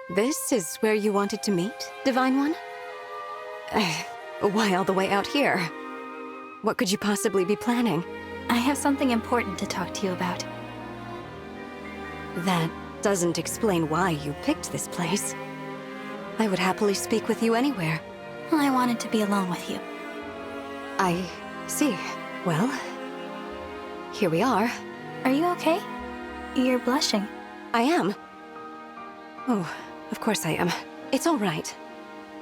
This is where you wanted to meet, Divine One? Why all the way out here? What could you possibly be planning? I have something important to talk to you about. That doesn't explain why you picked this place. I would happily speak with you anywhere. I wanted to be alone with you. I see. Well, here we are. Are you okay? You're blushing. I am. Oh, of course I am. It's all right.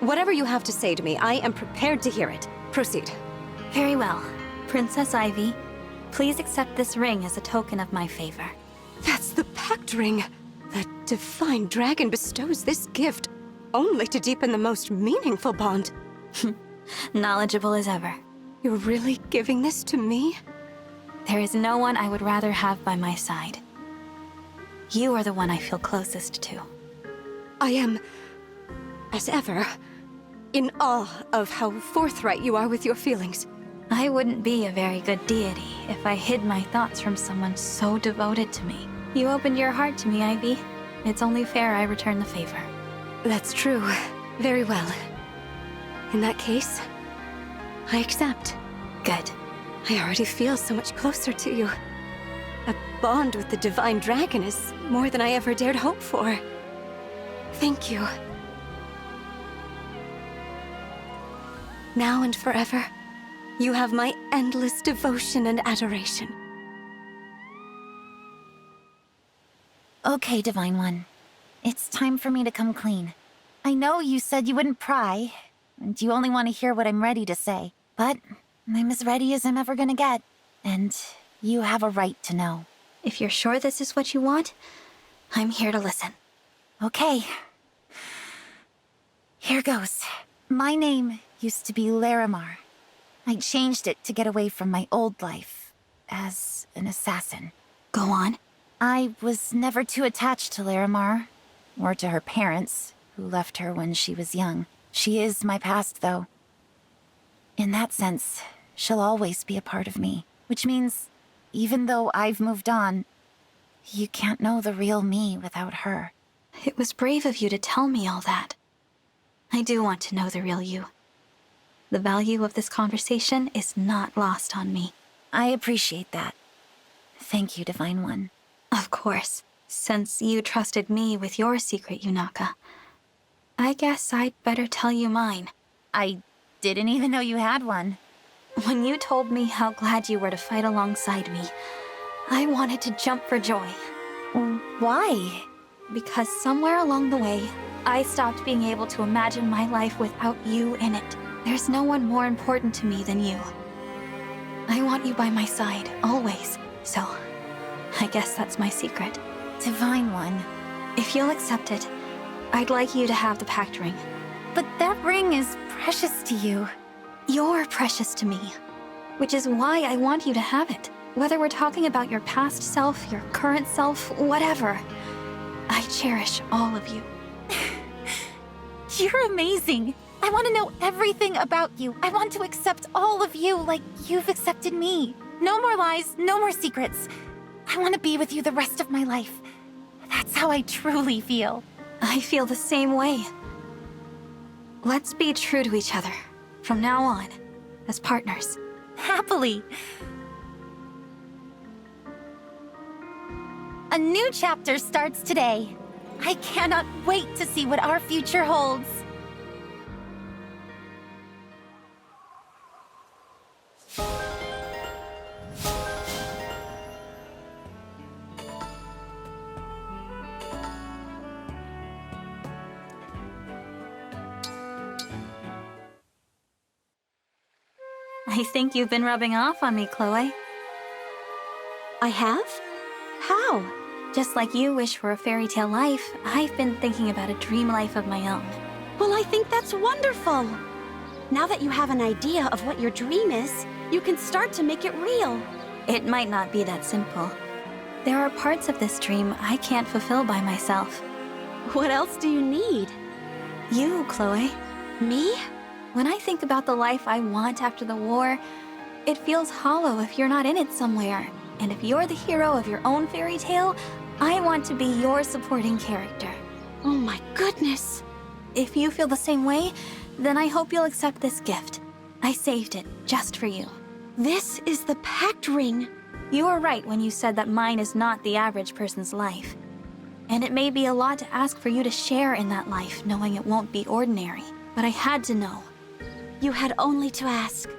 Whatever you have to say to me, I am prepared to hear it. Proceed. Very well. Princess Ivy, please accept this ring as a token of my favor. That's the pact ring. The divine dragon bestows this gift only to deepen the most meaningful bond. Knowledgeable as ever. You're really giving this to me? There is no one I would rather have by my side. You are the one I feel closest to. I am, as ever, in awe of how forthright you are with your feelings. I wouldn't be a very good deity if I hid my thoughts from someone so devoted to me. You opened your heart to me, Ivy. It's only fair I return the favor. That's true. Very well. In that case, I accept. Good. I already feel so much closer to you. A bond with the divine dragon is more than I ever dared hope for. Thank you. Now and forever, you have my endless devotion and adoration. Okay, Divine One. It's time for me to come clean. I know you said you wouldn't pry, and you only want to hear what I'm ready to say. But I'm as ready as I'm ever gonna get, and you have a right to know. If you're sure this is what you want, I'm here to listen. Okay. Here goes. My name used to be Larimar. I changed it to get away from my old life as an assassin. Go on. I was never too attached to Larimar, or to her parents, who left her when she was young. She is my past, though. In that sense, she'll always be a part of me, which means, even though I've moved on, you can't know the real me without her. It was brave of you to tell me all that. I do want to know the real you. The value of this conversation is not lost on me. I appreciate that. Thank you, Divine One. Of course, since you trusted me with your secret, Yunaka. I guess I'd better tell you mine. I didn't even know you had one. When you told me how glad you were to fight alongside me, I wanted to jump for joy. Why? Because somewhere along the way, I stopped being able to imagine my life without you in it. There's no one more important to me than you. I want you by my side, always. So, I guess that's my secret. Divine One. If you'll accept it, I'd like you to have the pact ring. But that ring is precious to you. You're precious to me, which is why I want you to have it. Whether we're talking about your past self, your current self, whatever. I cherish all of you. You're amazing. I want to know everything about you. I want to accept all of you like you've accepted me. No more lies, no more secrets. I want to be with you the rest of my life. That's how I truly feel. I feel the same way. Let's be true to each other, from now on, as partners. Happily. A new chapter starts today. I cannot wait to see what our future holds. I think you've been rubbing off on me, Chloe. I have? How? Just like you wish for a fairy tale life, I've been thinking about a dream life of my own. Well, I think that's wonderful. Now that you have an idea of what your dream is, you can start to make it real. It might not be that simple. There are parts of this dream I can't fulfill by myself. What else do you need? You, Chloe. Me? When I think about the life I want after the war, it feels hollow if you're not in it somewhere. And if you're the hero of your own fairy tale, I want to be your supporting character. Oh my goodness. If you feel the same way, then I hope you'll accept this gift. I saved it just for you. This is the pact ring. You were right when you said that mine is not the average person's life. And it may be a lot to ask for you to share in that life, knowing it won't be ordinary. But I had to know. You had only to ask.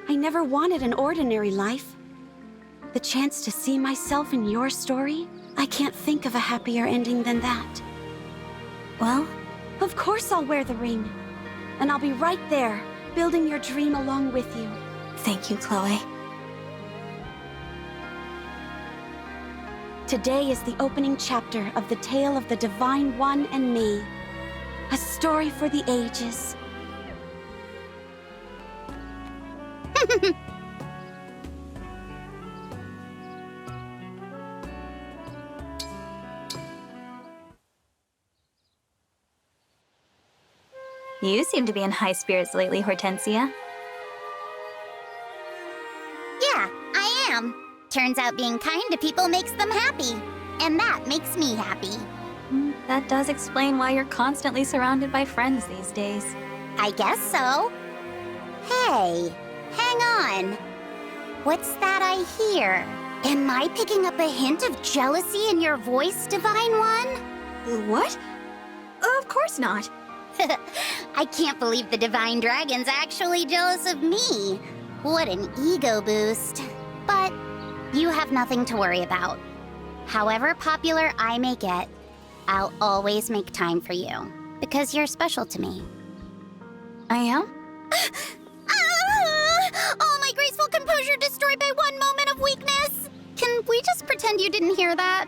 I never wanted an ordinary life. The chance to see myself in your story, I can't think of a happier ending than that. Well, of course I'll wear the ring. And I'll be right there, building your dream along with you. thank you, Chloe. Today is the opening chapter of the tale of the Divine One and me. A story for the ages. You seem to be in high spirits lately, Hortensia. Yeah, I am. Turns out being kind to people makes them happy. And that makes me happy. That does explain why you're constantly surrounded by friends these days. I guess so. Hey, hang on. What's that I hear? Am I picking up a hint of jealousy in your voice, Divine One? What? Of course not. I can't believe the Divine Dragon's actually jealous of me. What an ego boost. But you have nothing to worry about. However popular I may get, I'll always make time for you. Because you're special to me. I am? All my graceful composure destroyed by one moment of weakness. Can we just pretend you didn't hear that?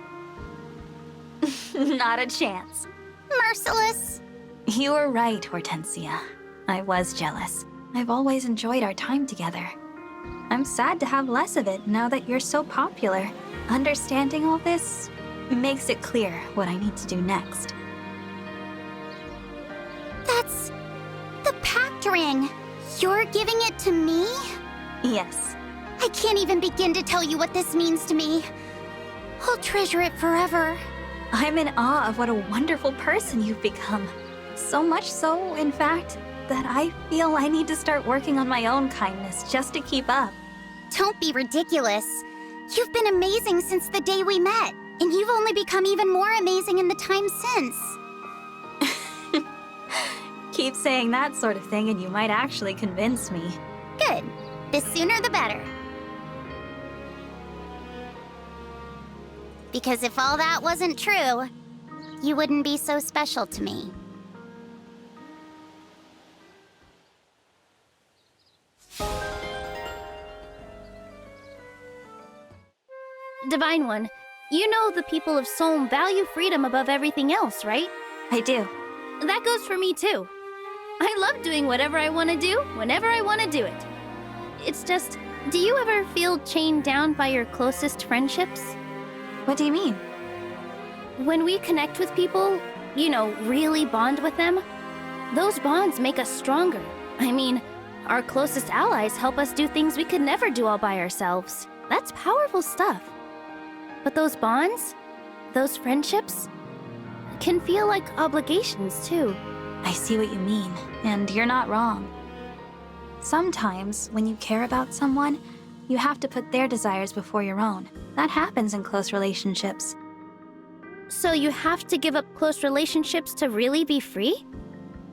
Not a chance. Merciless. You were right, Hortensia. I was jealous. I've always enjoyed our time together. I'm sad to have less of it now that you're so popular. Understanding all this makes it clear what I need to do next. That's the pact ring. You're giving it to me? Yes. I can't even begin to tell you what this means to me. I'll treasure it forever. I'm in awe of what a wonderful person you've become. So much so, in fact, that I feel I need to start working on my own kindness just to keep up. Don't be ridiculous. You've been amazing since the day we met, and you've only become even more amazing in the time since. Keep saying that sort of thing and you might actually convince me. Good. The sooner the better. Because if all that wasn't true, you wouldn't be so special to me. Divine One, you know the people of Solm value freedom above everything else, right? I do. That goes for me too. I love doing whatever I want to do, whenever I want to do it. It's just, do you ever feel chained down by your closest friendships? What do you mean? When we connect with people, you know, really bond with them, those bonds make us stronger. I mean, our closest allies help us do things we could never do all by ourselves. That's powerful stuff. But those bonds, those friendships, can feel like obligations too. I see what you mean, and you're not wrong. Sometimes, when you care about someone, you have to put their desires before your own. That happens in close relationships. So you have to give up close relationships to really be free?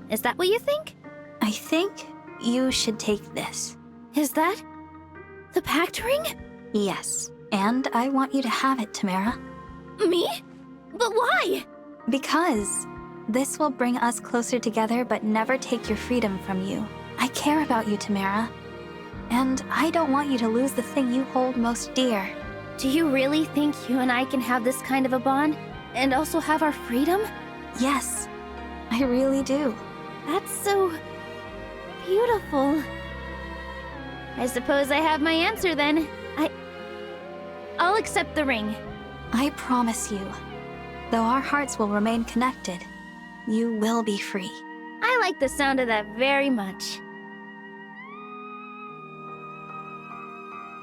Is that what you think? I think you should take this. Is that the pact ring? Yes, and I want you to have it, Timerra. Me? But why? Because this will bring us closer together but never take your freedom from you. I care about you, Timerra. And I don't want you to lose the thing you hold most dear. Do you really think you and I can have this kind of a bond? And also have our freedom? Yes, I really do. That's so beautiful. I suppose I have my answer then. I'll accept the ring. I promise you, though our hearts will remain connected, you will be free. I like the sound of that very much.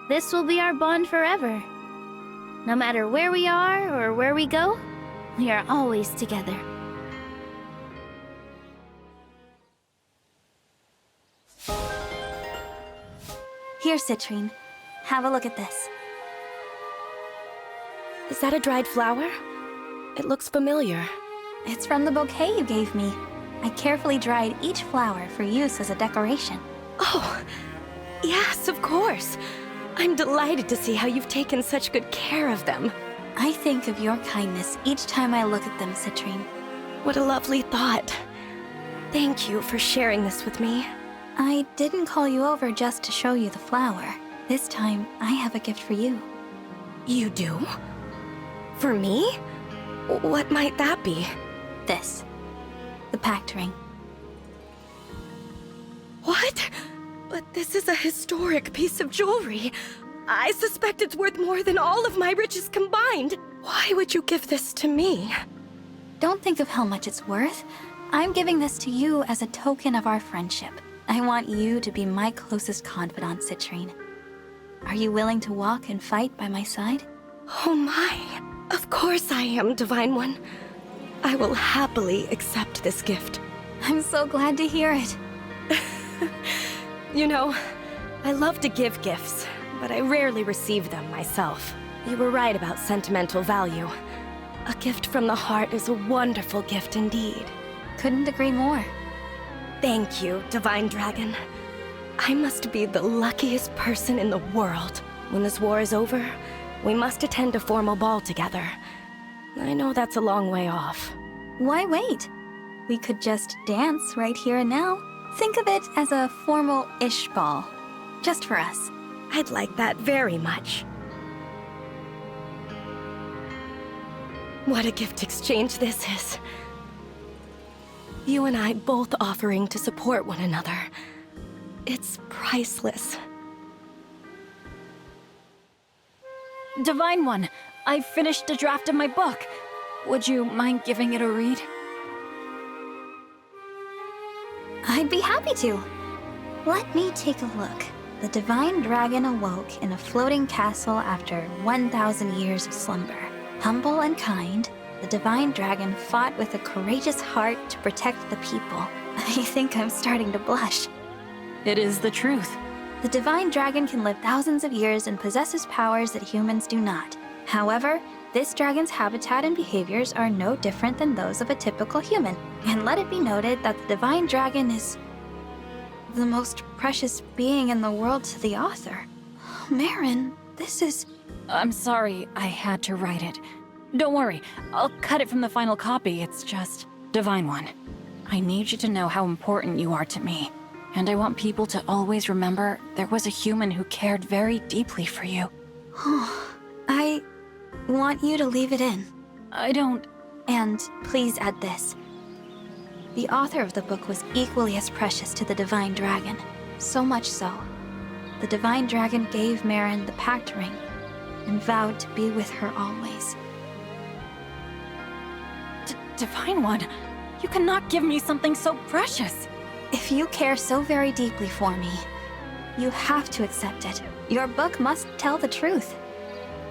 This will be our bond forever. No matter where we are or where we go, we are always together. Here, Citrinne. Have a look at this. Is that a dried flower? It looks familiar. It's from the bouquet you gave me. I carefully dried each flower for use as a decoration. Oh, yes, of course. I'm delighted to see how you've taken such good care of them. I think of your kindness each time I look at them, Citrinne. What a lovely thought. Thank you for sharing this with me. I didn't call you over just to show you the flower. This time, I have a gift for you. You do? For me? What might that be? This. The pact ring. What? But this is a historic piece of jewelry. I suspect it's worth more than all of my riches combined. Why would you give this to me? Don't think of how much it's worth. I'm giving this to you as a token of our friendship. I want you to be my closest confidant, Citrinne. Are you willing to walk and fight by my side? Oh my. Of course I am, Divine One. I will happily accept this gift. I'm so glad to hear it. You know, I love to give gifts, but I rarely receive them myself. You were right about sentimental value. A gift from the heart is a wonderful gift indeed. Couldn't agree more. Thank you, Divine Dragon. I must be the luckiest person in the world. When this war is over, we must attend a formal ball together. I know that's a long way off. Why wait? We could just dance right here and now. Think of it as a formal-ish ball. Just for us. I'd like that very much. What a gift exchange this is. You and I both offering to support one another. It's priceless. Divine One, I finished a draft of my book. Would you mind giving it a read? I'd be happy to. Let me take a look. The Divine Dragon awoke in a floating castle after 1,000 years of slumber. Humble and kind, the Divine Dragon fought with a courageous heart to protect the people. I think I'm starting to blush. It is the truth. The Divine Dragon can live thousands of years and possesses powers that humans do not. However, this dragon's habitat and behaviors are no different than those of a typical human. And let it be noted that the Divine Dragon is the most precious being in the world to the author. Merrin, this is... I'm sorry, I had to write it. Don't worry, I'll cut it from the final copy. It's just... Divine One, I need you to know how important you are to me. And I want people to always remember there was a human who cared very deeply for you. I want you to leave it in. I don't... And please add this. The author of the book was equally as precious to the Divine Dragon. So much so, the Divine Dragon gave Merrin the pact ring and vowed to be with her always. Divine One, you cannot give me something so precious. If you care so very deeply for me, you have to accept it. Your book must tell the truth.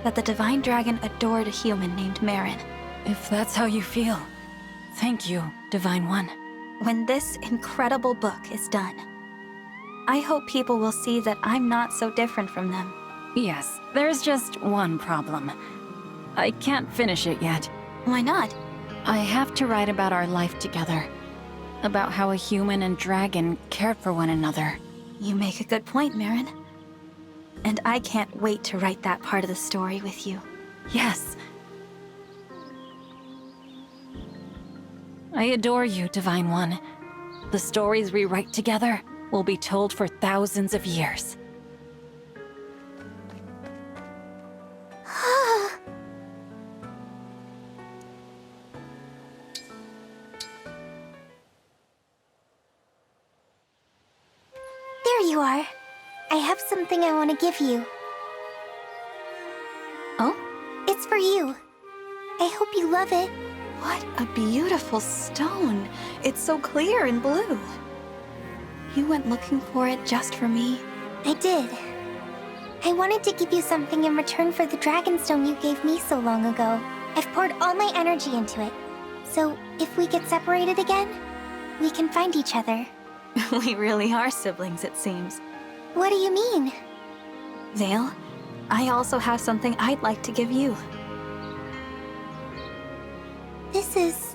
That the Divine Dragon adored a human named Merrin. If that's how you feel, thank you, Divine One. When this incredible book is done, I hope people will see that I'm not so different from them. Yes, there's just one problem. I can't finish it yet. Why not? I have to write about our life together. About how a human and dragon cared for one another. You make a good point, Merrin. And I can't wait to write that part of the story with you. Yes. I adore you, Divine One. The stories we write together will be told for thousands of years. There you are. I have something I want to give you. Oh? It's for you. I hope you love it. What a beautiful stone. It's so clear and blue. You went looking for it just for me? I did. I wanted to give you something in return for the dragonstone you gave me so long ago. I've poured all my energy into it. So, if we get separated again, we can find each other. We really are siblings, it seems. What do you mean? Veyle, I also have something I'd like to give you. This is...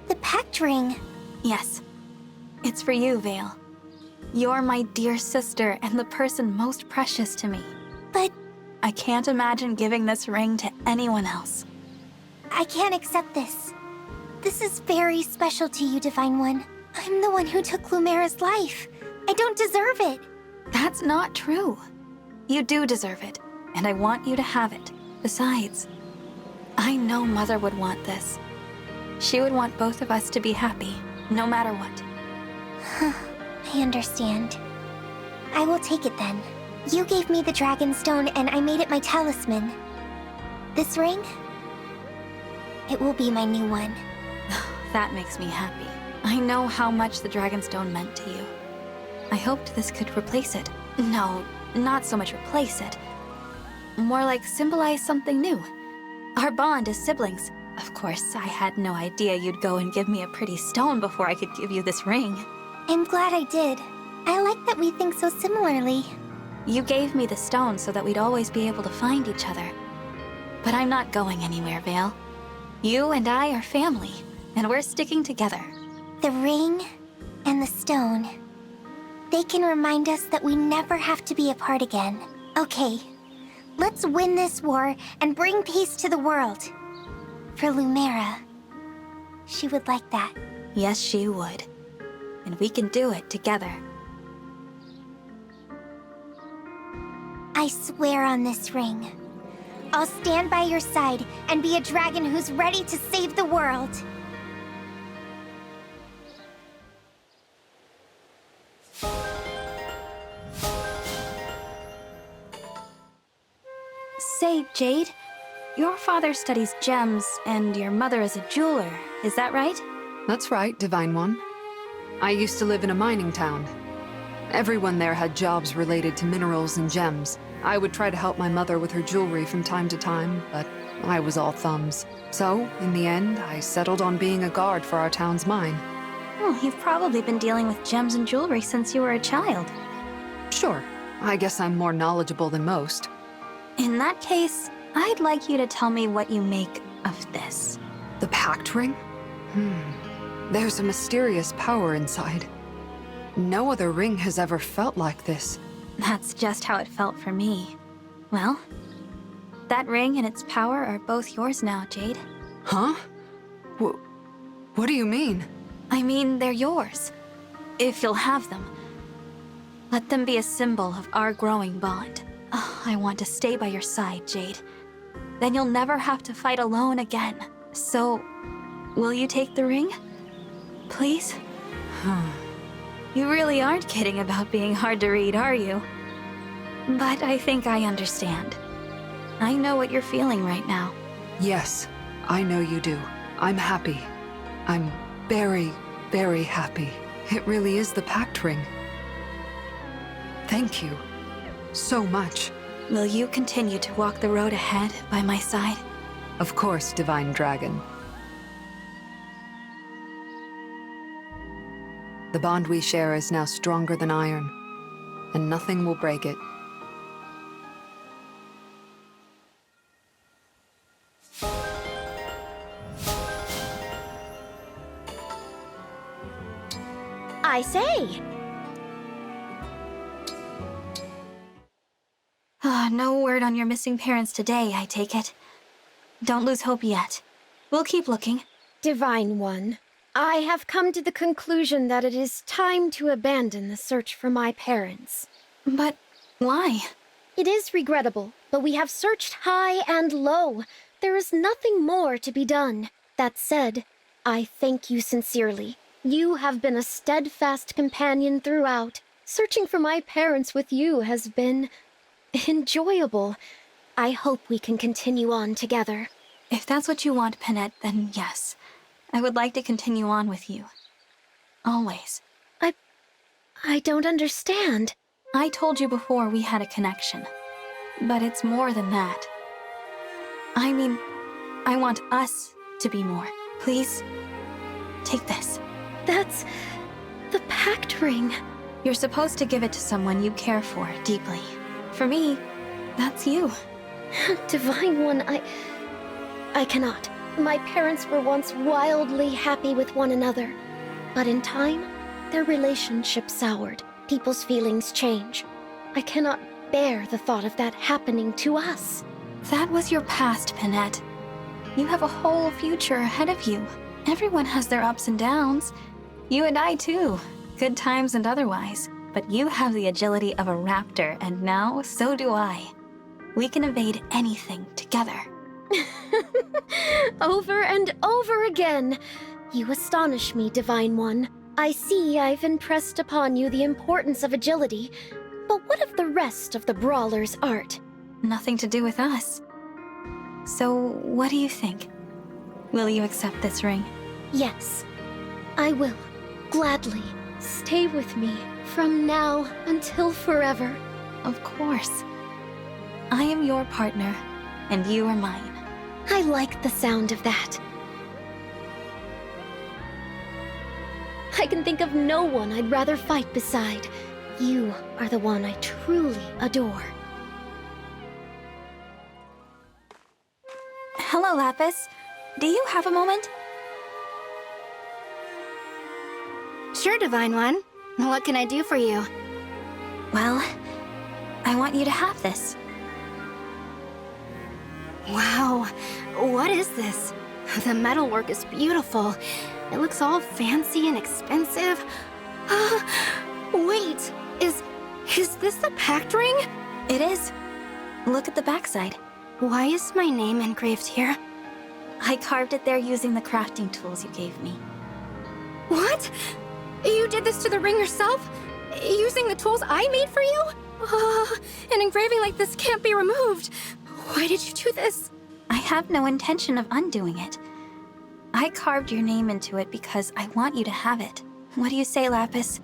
the pact ring. Yes. It's for you, Veyle. You're my dear sister and the person most precious to me. But I can't imagine giving this ring to anyone else. I can't accept this. This is very special to you, Divine One. I'm the one who took Lumera's life. I don't deserve it. That's not true. You do deserve it, and I want you to have it. Besides, I know Mother would want this. She would want both of us to be happy, no matter what. I understand. I will take it then. You gave me the Dragon Stone and I made it my talisman. This ring? It will be my new one. That makes me happy. I know how much the Dragonstone meant to you. I hoped this could replace it. No, not so much replace it. More like symbolize something new. Our bond as siblings. Of course, I had no idea you'd go and give me a pretty stone before I could give you this ring. I'm glad I did. I like that we think so similarly. You gave me the stone so that we'd always be able to find each other. But I'm not going anywhere, Veyle. You and I are family, and we're sticking together. The ring and the stone. They can remind us that we never have to be apart again. Okay, let's win this war and bring peace to the world. For Lumera. She would like that. Yes, she would. And we can do it together. I swear on this ring. I'll stand by your side and be a dragon who's ready to save the world. Say, Jade, your father studies gems and your mother is a jeweler, is that right? That's right, Divine One. I used to live in a mining town. Everyone there had jobs related to minerals and gems. I would try to help my mother with her jewelry from time to time, but I was all thumbs. So, in the end, I settled on being a guard for our town's mine. Well, you've probably been dealing with gems and jewelry since you were a child. Sure, I guess I'm more knowledgeable than most. In that case, I'd like you to tell me what you make of this. The pact ring? There's a mysterious power inside. No other ring has ever felt like this. That's just how it felt for me. Well, that ring and its power are both yours now, Jade. Huh? What do you mean? I mean, they're yours. If you'll have them. Let them be a symbol of our growing bond. Oh, I want to stay by your side, Jade. Then you'll never have to fight alone again. So, will you take the ring? Please? You really aren't kidding about being hard to read, are you? But I think I understand. I know what you're feeling right now. Yes, I know you do. I'm happy. I'm very, very happy. It really is the pact ring. Thank you. So much. Will you continue to walk the road ahead by my side? Of course, Divine Dragon. The bond we share is now stronger than iron, and nothing will break it. I say! No word on your missing parents today, I take it. Don't lose hope yet. We'll keep looking. Divine One, I have come to the conclusion that it is time to abandon the search for my parents. But why? It is regrettable, but we have searched high and low. There is nothing more to be done. That said, I thank you sincerely. You have been a steadfast companion throughout. Searching for my parents with you has been enjoyable. I hope we can continue on together. If that's what you want, Panette, then yes. I would like to continue on with you. Always. I don't understand. I told you before we had a connection. But it's more than that. I mean, I want us to be more. Please, take this. That's the pact ring. You're supposed to give it to someone you care for deeply. For me, that's you. Divine One, I cannot. My parents were once wildly happy with one another. But in time, their relationship soured. People's feelings change. I cannot bear the thought of that happening to us. That was your past, Panette. You have a whole future ahead of you. Everyone has their ups and downs. You and I too. Good times and otherwise. But you have the agility of a raptor, and now so do I. We can evade anything together. Over and over again. You astonish me, Divine One. I see I've impressed upon you the importance of agility, but what of the rest of the Brawler's art? Nothing to do with us. So, what do you think? Will you accept this ring? Yes, I will. Gladly. Stay with me from now until forever. Of course. I am your partner, and you are mine. I like the sound of that. I can think of no one I'd rather fight beside. You are the one I truly adore. Hello, Lapis. Do you have a moment? Sure, Divine One. What can I do for you? Well, I want you to have this. Wow, what is this? The metalwork is beautiful. It looks all fancy and expensive. Wait, is this the pact ring? It is. Look at the backside. Why is my name engraved here? I carved it there using the crafting tools you gave me. What? You did this to the ring yourself? Using the tools I made for you? An engraving like this can't be removed. Why did you do this? I have no intention of undoing it. I carved your name into it because I want you to have it. What do you say, Lapis?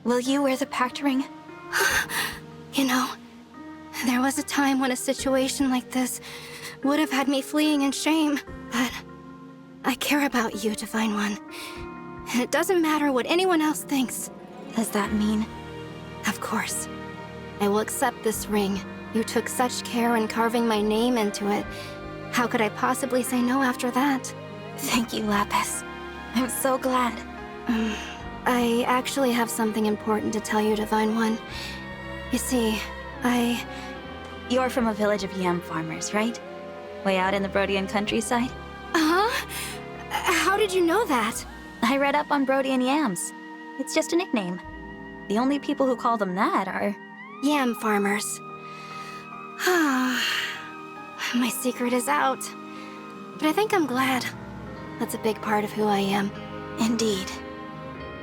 Will you wear the pact ring? You know, there was a time when a situation like this would have had me fleeing in shame, but I care about you, Divine One. And it doesn't matter what anyone else thinks. Does that mean? Of course. I will accept this ring. You took such care in carving my name into it. How could I possibly say no after that? Thank you, Lapis. I'm so glad. I actually have something important to tell you, Divine One. You see, You're from a village of yam farmers, right? Way out in the Brodian countryside? Uh-huh. How did you know that? I read up on Brodian yams. It's just a nickname. The only people who call them that are... Yam farmers. My secret is out. But I think I'm glad. That's a big part of who I am. Indeed.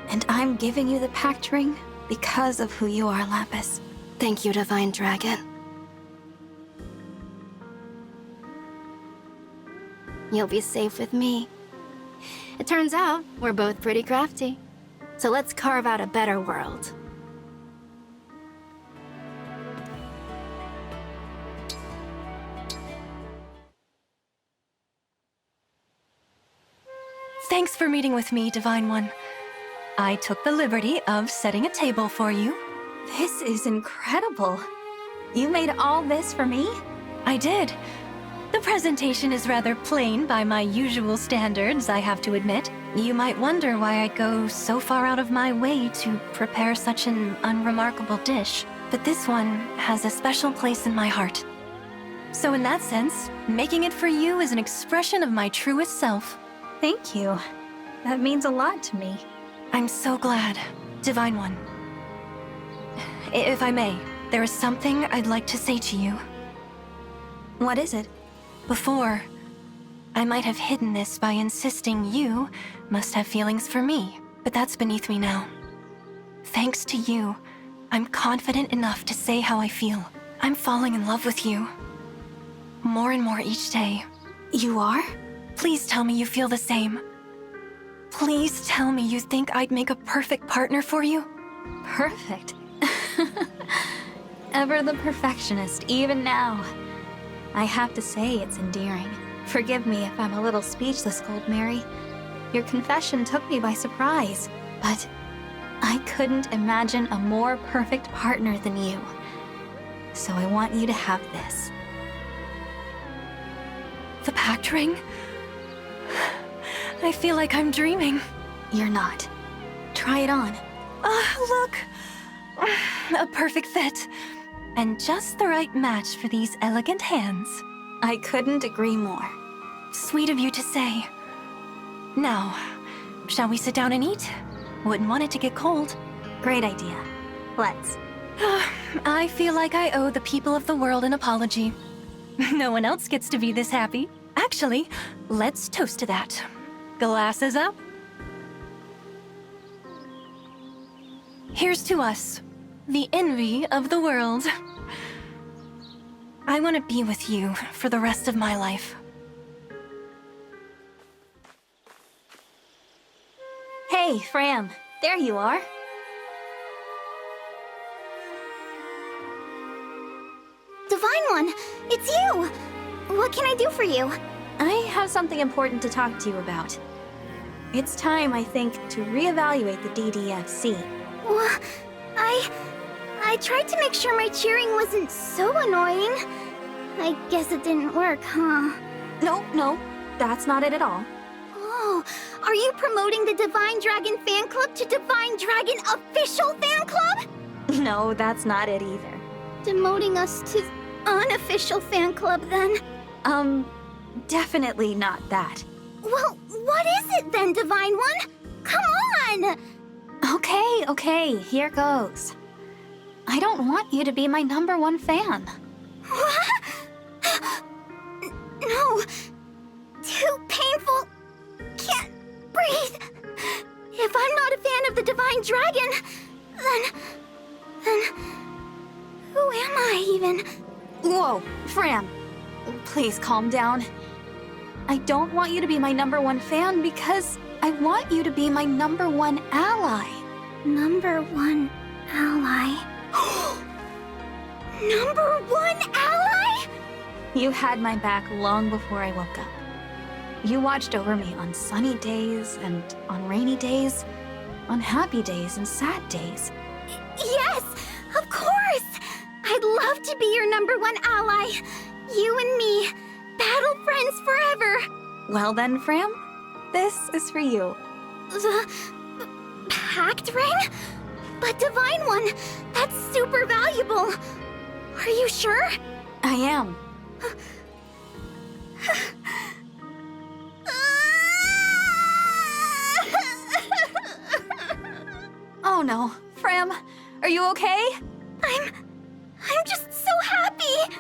And I'm giving you the pact ring because of who you are, Lapis. Thank you, Divine Dragon. You'll be safe with me. It turns out we're both pretty crafty. So let's carve out a better world. Thanks for meeting with me, Divine One. I took the liberty of setting a table for you. This is incredible. You made all this for me? I did. The presentation is rather plain by my usual standards, I have to admit. You might wonder why I go so far out of my way to prepare such an unremarkable dish, but this one has a special place in my heart. So in that sense, making it for you is an expression of my truest self. Thank you. That means a lot to me. I'm so glad, Divine One. If I may, there is something I'd like to say to you. What is it? Before, I might have hidden this by insisting you must have feelings for me, but that's beneath me now. Thanks to you, I'm confident enough to say how I feel. I'm falling in love with you. More and more each day. You are? Please tell me you feel the same. Please tell me you think I'd make a perfect partner for you. Perfect. Ever the perfectionist, even now. I have to say it's endearing. Forgive me if I'm a little speechless, Goldmary. Your confession took me by surprise, but I couldn't imagine a more perfect partner than you. so I want you to have this. The pact ring? I feel like I'm dreaming. You're not. Try it on. Look! A perfect fit. And just the right match for these elegant hands. I couldn't agree more. Sweet of you to say. Now, shall we sit down and eat? Wouldn't want it to get cold. Great idea. Let's. I feel like I owe the people of the world an apology. No one else gets to be this happy. Actually, let's toast to that. Glasses up. Here's to us, the envy of the world. I want to be with you for the rest of my life. Hey, Framme. There you are. Divine One, it's you! What can I do for you? I have something important to talk to you about. It's time, I think, to reevaluate the DDFC. Well, I tried to make sure my cheering wasn't so annoying. I guess it didn't work, huh? No, that's not it at all. Oh, are you promoting the Divine Dragon Fan Club to Divine Dragon Official Fan Club? No, that's not it either. Demoting us to Unofficial Fan Club, then? Definitely not that. Well, what is it then, Divine One? Come on! Okay, here goes. I don't want you to be my #1 fan. What? No. Too painful. Can't breathe. If I'm not a fan of the Divine Dragon, then who am I even? Whoa, Framme. Please calm down. I don't want you to be my #1 fan because I want you to be my #1 ally. #1 ally. #1 ally? You had my back long before I woke up. You watched over me on sunny days and on rainy days, on happy days and sad days. Yes, of course! I'd love to be your #1 ally. You and me, battle friends forever. Well then, Framme, this is for you. The pact ring? But Divine One, that's super valuable. Are you sure? I am. Oh no, Framme, are you okay? I'm just so happy.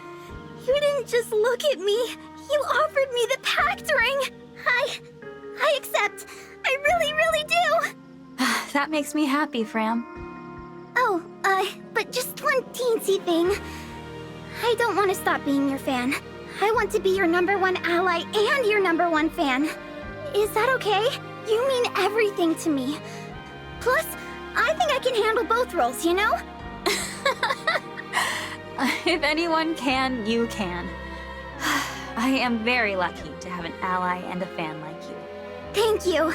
You didn't just look at me. You offered me the pact ring. I accept. I really do. That makes me happy, Framme. Oh, but just one teensy thing. I don't want to stop being your fan. I want to be your #1 ally and your #1 fan. Is that okay? You mean everything to me. Plus, I think I can handle both roles, you know? If anyone can, you can. I am very lucky to have an ally and a fan like you. Thank you.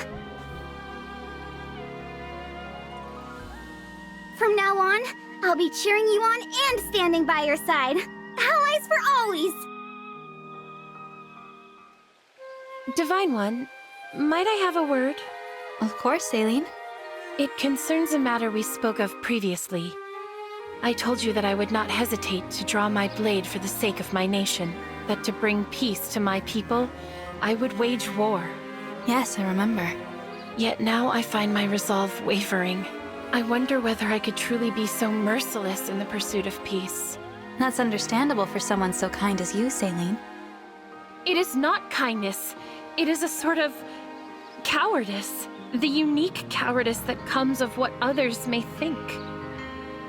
From now on, I'll be cheering you on and standing by your side. Allies for always! Divine One, might I have a word? Of course, Celine. It concerns a matter we spoke of previously. I told you that I would not hesitate to draw my blade for the sake of my nation, that to bring peace to my people, I would wage war. Yes, I remember. Yet now I find my resolve wavering. I wonder whether I could truly be so merciless in the pursuit of peace. That's understandable for someone so kind as you, Celine. It is not kindness. It is a sort of cowardice. The unique cowardice that comes of what others may think.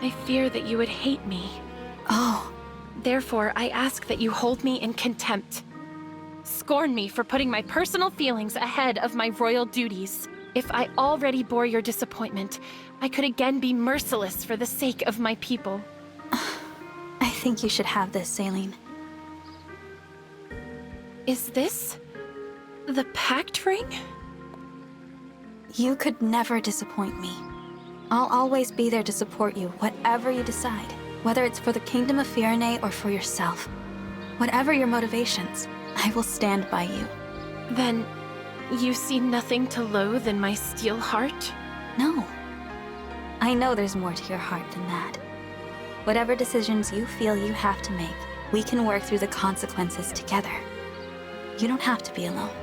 I fear that you would hate me. Oh. Therefore, I ask that you hold me in contempt. Scorn me for putting my personal feelings ahead of my royal duties. If I already bore your disappointment, I could again be merciless for the sake of my people. I think you should have this, Celine. Is this the pact ring? You could never disappoint me. I'll always be there to support you, whatever you decide. Whether it's for the Kingdom of Firenze or for yourself. Whatever your motivations, I will stand by you. Then, you see nothing to loathe in my steel heart? No. I know there's more to your heart than that. Whatever decisions you feel you have to make, we can work through the consequences together. You don't have to be alone.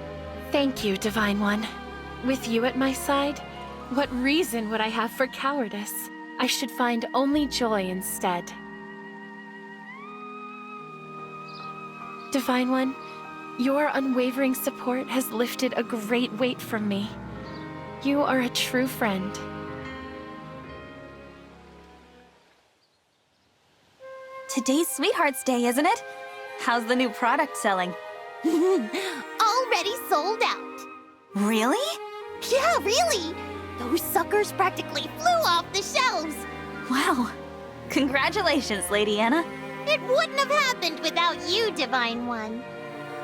Thank you, Divine One. With you at my side, what reason would I have for cowardice? I should find only joy instead. Divine One, your unwavering support has lifted a great weight from me. You are a true friend. Today's Sweetheart's Day, isn't it? How's the new product selling? Already sold out. Really? Yeah, really. Those suckers practically flew off the shelves. Wow. Congratulations, Lady Anna. It wouldn't have happened without you, Divine One.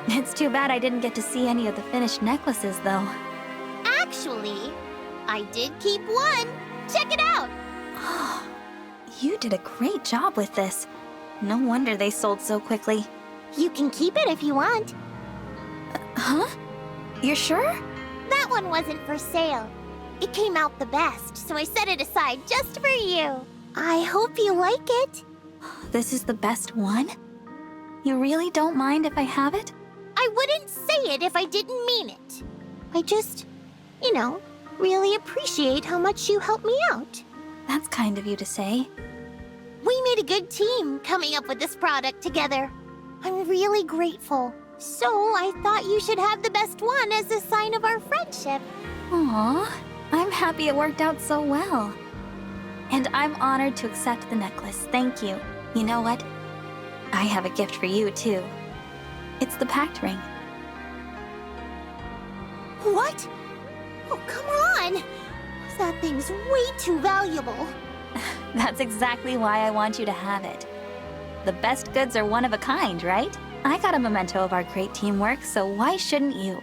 It's too bad I didn't get to see any of the finished necklaces, though. Actually, I did keep one. Check it out. Oh, you did a great job with this. No wonder they sold so quickly. You can keep it if you want. Huh? You're sure? That one wasn't for sale. It came out the best, so I set it aside just for you. I hope you like it. This is the best one? You really don't mind if I have it? I wouldn't say it if I didn't mean it. I just, really appreciate how much you helped me out. That's kind of you to say. We made a good team coming up with this product together. I'm really grateful. So I thought you should have the best one as a sign of our friendship. Aw, I'm happy it worked out so well. And I'm honored to accept the necklace, thank you. You know what? I have a gift for you, too. It's the pact ring. What? Oh, come on! That thing's way too valuable. That's exactly why I want you to have it. The best goods are one of a kind, right? I got a memento of our great teamwork, so why shouldn't you?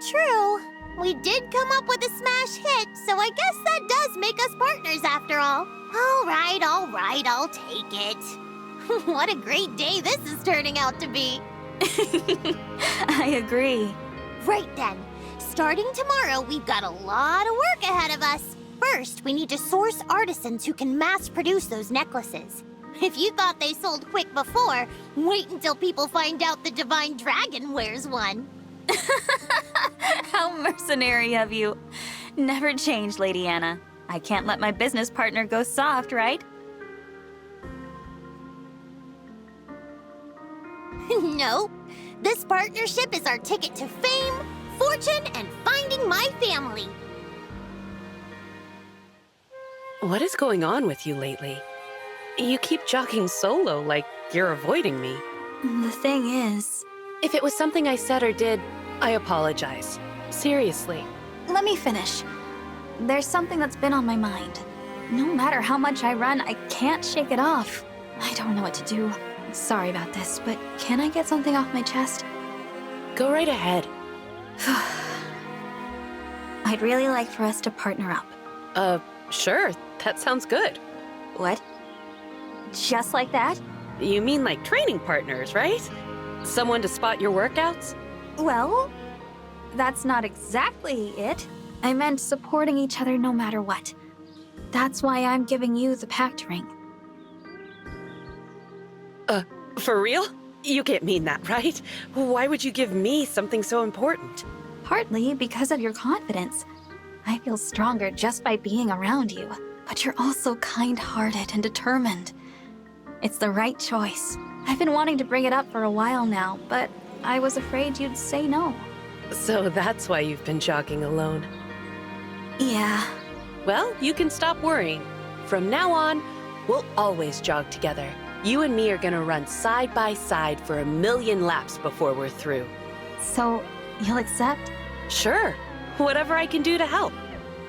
True. We did come up with a smash hit, so I guess that does make us partners after all. All right, I'll take it. What a great day this is turning out to be. I agree. Right then. Starting tomorrow, we've got a lot of work ahead of us. First, we need to source artisans who can mass-produce those necklaces. If you thought they sold quick before, wait until people find out the Divine Dragon wears one. How mercenary of you. Never change, Lady Anna. I can't let my business partner go soft, right? No. This partnership is our ticket to fame, fortune, and finding my family. What is going on with you lately? You keep jogging solo like you're avoiding me. The thing is... If it was something I said or did, I apologize. Seriously. Let me finish. There's something that's been on my mind. No matter how much I run, I can't shake it off. I don't know what to do. Sorry about this, but can I get something off my chest? Go right ahead. I'd really like for us to partner up. Sure. That sounds good. What? Just like that? You mean like training partners, right? Someone to spot your workouts? Well, that's not exactly it. I meant supporting each other no matter what. That's why I'm giving you the pact ring. For real? You can't mean that, right? Why would you give me something so important? Partly because of your confidence. I feel stronger just by being around you. But you're also kind-hearted and determined. It's the right choice. I've been wanting to bring it up for a while now, but I was afraid you'd say no. So that's why you've been jogging alone. Yeah. Well, you can stop worrying. From now on, we'll always jog together. You and me are gonna run side by side for 1,000,000 laps before we're through. So, you'll accept? Sure. Whatever I can do to help.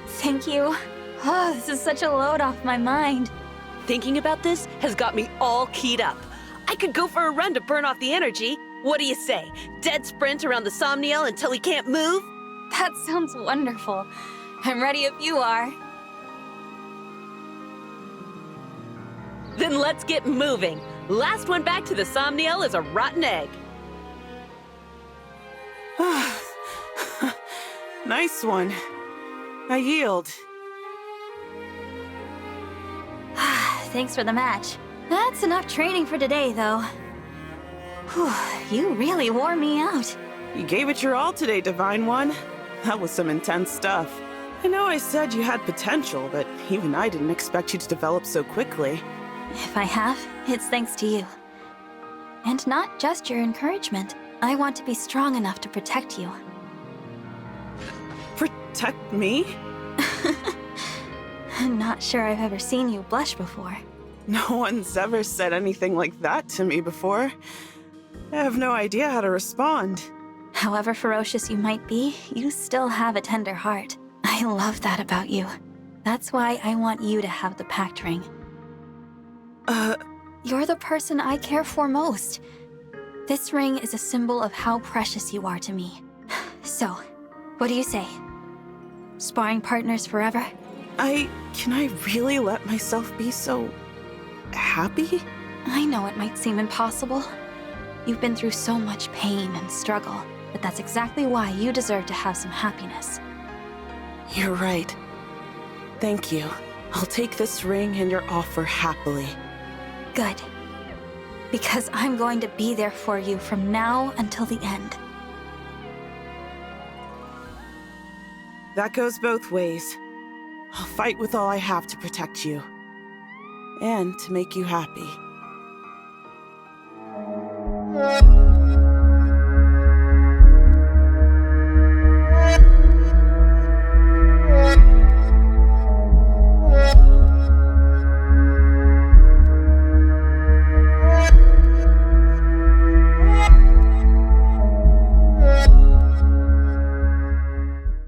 Thank you. Oh, this is such a load off my mind. Thinking about this has got me all keyed up. I could go for a run to burn off the energy. What do you say? Dead sprint around the Somniel until he can't move? That sounds wonderful. I'm ready if you are. Then let's get moving. Last one back to the Somniel is a rotten egg. Nice one. I yield. Thanks for the match. That's enough training for today, though. Whew, you really wore me out. You gave it your all today, Divine One. That was some intense stuff. I know I said you had potential, but even I didn't expect you to develop so quickly. If I have, it's thanks to you. And not just your encouragement. I want to be strong enough to protect you. Protect me? I'm not sure I've ever seen you blush before. No one's ever said anything like that to me before. I have no idea how to respond. However ferocious you might be, you still have a tender heart. I love that about you. That's why I want you to have the pact ring. You're the person I care for most. This ring is a symbol of how precious you are to me. So, what do you say? Sparring partners forever? Can I really let myself be so happy? I know it might seem impossible. You've been through so much pain and struggle, but that's exactly why you deserve to have some happiness. You're right. Thank you. I'll take this ring and your offer happily. Good. Because I'm going to be there for you from now until the end. That goes both ways. I'll fight with all I have to protect you. And to make you happy.